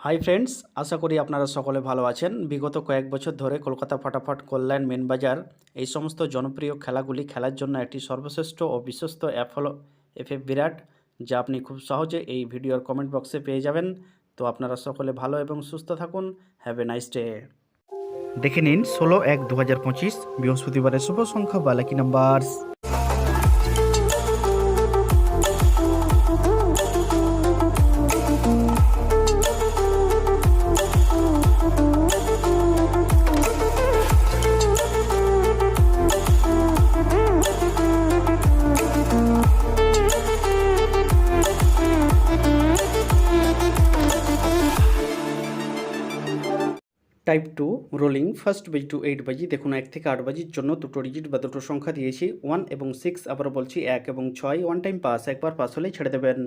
Hi friends, আশা করি আপনারা সকলে ভালো আছেন। বিগত কয়েক বছর ধরে কলকাতা ফাটাফাট, কল্যাণ, মেনবাজার এই সমস্ত জনপ্রিয় খেলাগুলি খেলার জন্য একটি সর্বশ্রেষ্ঠ ও বিশ্বস্ত অ্যাপ হলো এফএফ বিরাট, যা আপনি খুব সহজে এই ভিডিওর কমেন্ট বক্সে পেয়ে যাবেন। তো আপনারা সকলে ভালো এবং সুস্থ থাকুন। Have a nice day. দেখে নিন 16/1/2025 বৃহস্পতিবারের শুভ সংখ্যা বা lucky numbers. Type 2 rolling first বাজি টু 8 বাজি। দেখুন 1 থেকে 8 বাজির জন্য দুটো ডিজিট বা দুটো সংখ্যা দিয়েছি, 1 এবং 6। আবারও বলছি 1 এবং 6। ওয়ান টাইম পাস, একবার পাস হলেই ছেড়ে দেবেন।